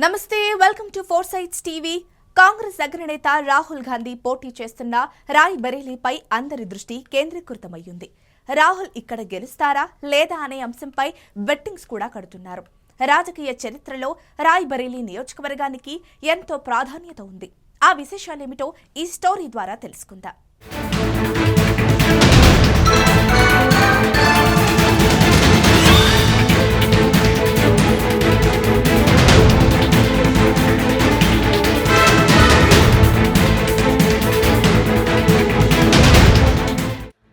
నమస్తే, welcome to four sides TV. Congress అగ్రనేత రాహుల్ గాంధీ పోటీ చేస్తున్న రాయ్ బరేలీపై అందరి దృష్టి కేంద్రీకృతమయ్యింది. రాహుల్ ఇక్కడ గెలుస్తారా లేదా అనే అంశంపై బెట్టింగ్స్ కూడా కడుతున్నారు. రాజకీయ చరిత్రలో రాయ్ బరేలీ నియోజకవర్గానికి ఎంతో ప్రాధాన్యత ఉంది. ఆ విశేషాలేమిటో ఈ స్టోరీ ద్వారా తెలుసుకుందాం.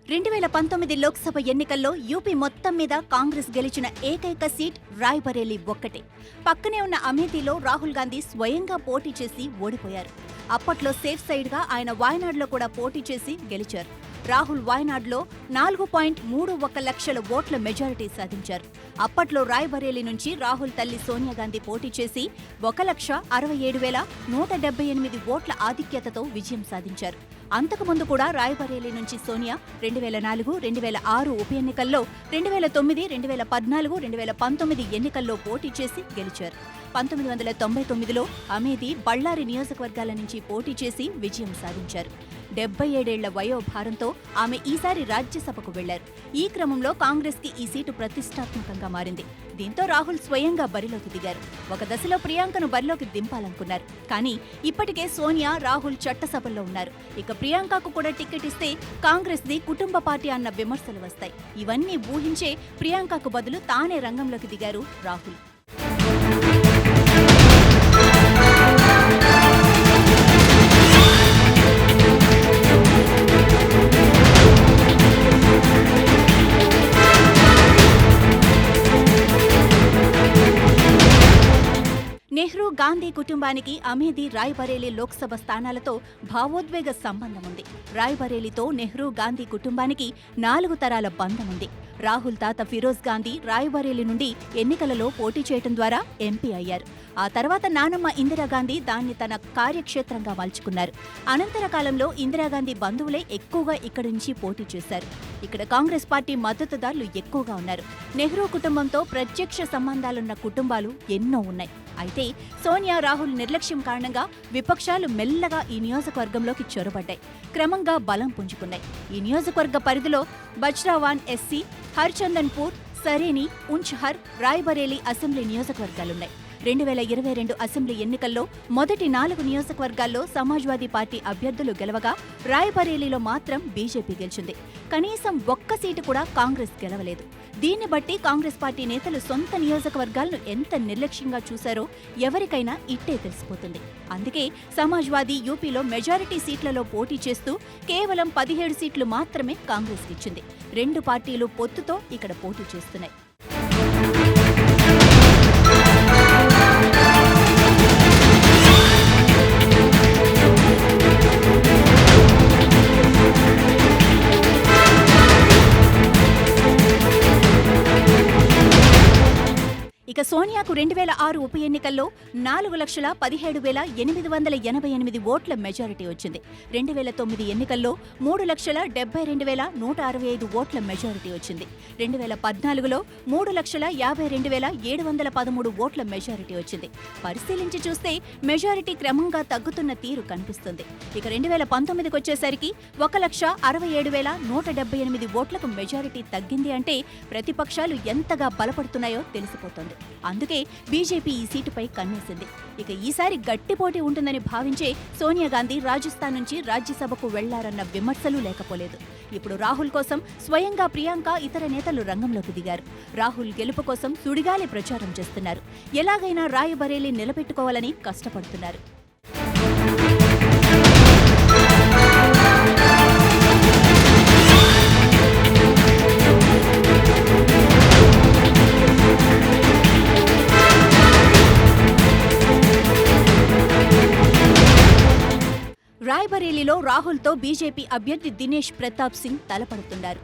2019 లోక్సభ ఎన్నికల్లో యూపీ మొత్తం మీద కాంగ్రెస్ గెలిచిన ఏకైక సీట్ రాయ్ బరేలీ ఒక్కటే. పక్కనే ఉన్న అమేథీలో రాహుల్ గాంధీ స్వయంగా పోటీ చేసి ఓడిపోయారు. అప్పట్లో సేఫ్ సైడ్గా ఆయన వాయనాడ్లో కూడా పోటీ చేసి గెలిచారు. రాహుల్ వాయనాడ్లో 4.31 లక్షల ఓట్ల మెజారిటీ సాధించారు. అప్పట్లో రాయ్ బరేలీ నుంచి రాహుల్ తల్లి సోనియా గాంధీ పోటీ చేసి 1,67,178 ఓట్ల ఆధిక్యతతో విజయం సాధించారు. అంతకుముందు కూడా రాయ్ బరేలీ నుంచి సోనియా 2004, 2006 ఉప ఎన్నికల్లో, 2009, 2014, 2019 ఎన్నికల్లో పోటీ చేసి గెలిచారు. 1999లో అమేథీ, బళ్ళారి నియోజకవర్గాల నుంచి పోటీ చేసి విజయం సాధించారు. 77 ఏళ్ల వయోభారంతో ఆమె ఈసారి రాజ్యసభకు వెళ్లారు. ఈ క్రమంలో కాంగ్రెస్ కి ఈ సీటు ప్రతిష్టాత్మకంగా మారింది. దీంతో రాహుల్ స్వయంగా బరిలోకి దిగారు. ఒక దశలో ప్రియాంకను బరిలోకి దింపాలనుకున్నారు. కానీ ఇప్పటికే సోనియా, రాహుల్ చట్టసభల్లో ఉన్నారు. ఇక ప్రియాంకకు కూడా టికెట్ ఇస్తే కాంగ్రెస్ ది కుటుంబ పార్టీ అన్న విమర్శలు వస్తాయి. ఇవన్నీ ఊహించే ప్రియాంకకు బదులు తానే రంగంలోకి దిగారు రాహుల్. నెహ్రూ, గాంధీ కుటుంబానికి అమేథీ, రాయ్ బరేలీ లోక్సభ స్థానాలతో భావోద్వేగ సంబంధం ఉంది. రాయ్ బరేలీతో నెహ్రూ, గాంధీ కుటుంబానికి 4 తరాల బంధం ఉంది. రాహుల్ తాత ఫిరోజ్ గాంధీ రాయ్ బరేలీ నుండి ఎన్నికలలో పోటీ చేయడం ద్వారా ఎంపీ అయ్యారు. ఆ తర్వాత నానమ్మ ఇందిరాగాంధీ దాన్ని తన కార్యక్షేత్రంగా మలుచుకున్నారు. అనంతర కాలంలో ఇందిరాగాంధీ బంధువులే ఎక్కువగా ఇక్కడి నుంచి పోటీ చేశారు. ఇక్కడ కాంగ్రెస్ పార్టీ మద్దతుదారులు ఎక్కువగా ఉన్నారు. నెహ్రూ కుటుంబంతో ప్రత్యక్ష సంబంధాలున్న కుటుంబాలు ఎన్నో ఉన్నాయి. అయితే సోనియా, రాహుల్ నిర్లక్ష్యం కారణంగా విపక్షాలు మెల్లగా ఈ నియోజకవర్గంలోకి చొరబడ్డాయి. క్రమంగా బలం పుంజుకున్నాయి. ఈ నియోజకవర్గ పరిధిలో బజ్రావాన్ ఎస్సీ, హర్చందన్పూర్, సరేని, ఉంచ్హర్, రాయ్ బరేలీ అసెంబ్లీ నియోజకవర్గాలున్నాయి. 2022 అసెంబ్లీ ఎన్నికల్లో మొదటి 4 నియోజకవర్గాల్లో సమాజ్వాదీ పార్టీ అభ్యర్థులు గెలవగా రాయ్ బరేలీలో మాత్రం బీజేపీ గెలిచింది. కనీసం ఒక్క సీటు కూడా కాంగ్రెస్ గెలవలేదు. దీన్ని బట్టి కాంగ్రెస్ పార్టీ నేతలు సొంత నియోజకవర్గాలను ఎంత నిర్లక్ష్యంగా చూశారో ఎవరికైనా ఇట్టే తెలిసిపోతుంది. అందుకే సమాజ్వాదీ యూపీలో మెజారిటీ సీట్లలో పోటీ చేస్తూ కేవలం 17 సీట్లు మాత్రమే కాంగ్రెస్కి ఇచ్చింది. 2 పార్టీలు పొత్తుతో ఇక్కడ పోటీ చేస్తున్నాయి. ఇక సోనియాకు 2006 ఉప ఎన్నికల్లో 4,17,888 ఓట్ల మెజారిటీ వచ్చింది. 2009 ఎన్నికల్లో 3,72,165 ఓట్ల మెజారిటీ వచ్చింది. 2014లో 3,52,713 ఓట్ల మెజారిటీ వచ్చింది. పరిశీలించి చూస్తే మెజారిటీ క్రమంగా తగ్గుతున్న తీరు కనిపిస్తుంది. ఇక 2019కి వచ్చేసరికి 1,67,178 ఓట్లకు మెజారిటీ తగ్గింది. అంటే ప్రతిపక్షాలు ఎంతగా బలపడుతున్నాయో తెలిసిపోతోంది. అందుకే బీజేపీ ఈ సీటుపై కన్నేసింది. ఇక ఈసారి గట్టి పోటీ ఉంటుందని భావించే సోనియా గాంధీ రాజస్థాన్ నుంచి రాజ్యసభకు వెళ్లారన్న విమర్శలు లేకపోలేదు. ఇప్పుడు రాహుల్ కోసం స్వయంగా ప్రియాంక, ఇతర నేతలు రంగంలోకి దిగారు. రాహుల్ గెలుపు కోసం సుడిగాలి ప్రచారం చేస్తున్నారు. ఎలాగైనా రాయ్ బరేలీ నిలబెట్టుకోవాలని కష్టపడుతున్నారు. రాయ్ బరేలీలో రాహుల్తో బీజేపీ అభ్యర్థి దినేష్ ప్రతాప్ సింగ్ తలపడుతున్నారు.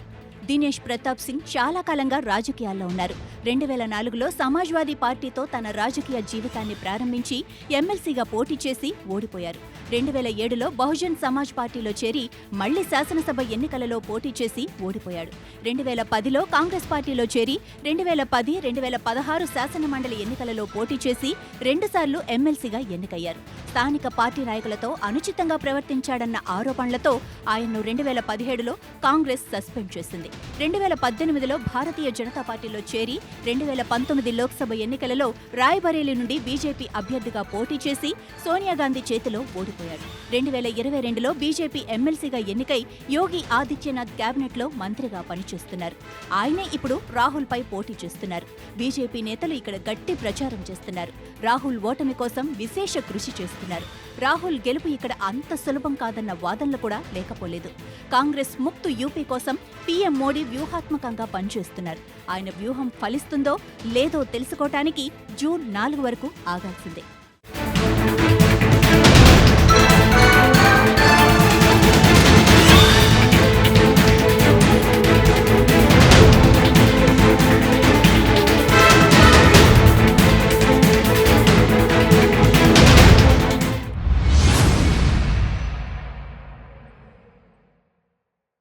దినేష్ ప్రతాప్ సింగ్ చాలా కాలంగా రాజకీయాల్లో ఉన్నారు. 2004లో సమాజ్వాదీ పార్టీతో తన రాజకీయ జీవితాన్ని ప్రారంభించి ఎమ్మెల్సీగా పోటీ చేసి ఓడిపోయారు. 2007లో బహుజన్ సమాజ్ పార్టీలో చేరి మళ్లీ శాసనసభ ఎన్నికలలో పోటీ చేసి ఓడిపోయాడు. 2010లో కాంగ్రెస్ పార్టీలో చేరి 2010, 2016 శాసనమండలి ఎన్నికలలో పోటీ చేసి 2 సార్లు ఎమ్మెల్సీగా ఎన్నికయ్యారు. స్థానిక పార్టీ నాయకులతో అనుచితంగా ప్రవర్తించాడన్న ఆరోపణలతో ఆయన్ను 2017లో కాంగ్రెస్ సస్పెండ్ చేసింది. 2018లో భారతీయ జనతా పార్టీలో చేరి 2019 లోక్సభ ఎన్నికలలో రాయ్బరేలీ నుండి బీజేపీ అభ్యర్థిగా పోటీ చేసి సోనియాగాంధీ చేతిలో ఓడిపోయాడు. 2022లో బీజేపీ ఎమ్మెల్సీగా ఎన్నికై యోగి ఆదిత్యనాథ్ కేబినెట్లో మంత్రిగా పనిచేస్తున్నారు. ఆయనే ఇప్పుడు రాహుల్పై పోటీ చేస్తున్నారు. బీజేపీ నేతలు ఇక్కడ గట్టి ప్రచారం చేస్తున్నారు. రాహుల్ ఓటమి కోసం విశేష కృషి చేస్తున్నారు. రాహుల్ గెలుపు ఇక్కడ అంత సులభం కాదన్న వాదనలు కూడా లేకపోలేదు. కాంగ్రెస్ ముక్తు యూపీ కోసం పీఎం మోడీ వ్యూహాత్మకంగా పనిచేస్తున్నారు. ఆయన వ్యూహం ఫలిస్తుందో లేదో తెలుసుకోవటానికి జూన్ 4 వరకు ఆగాల్సిందే.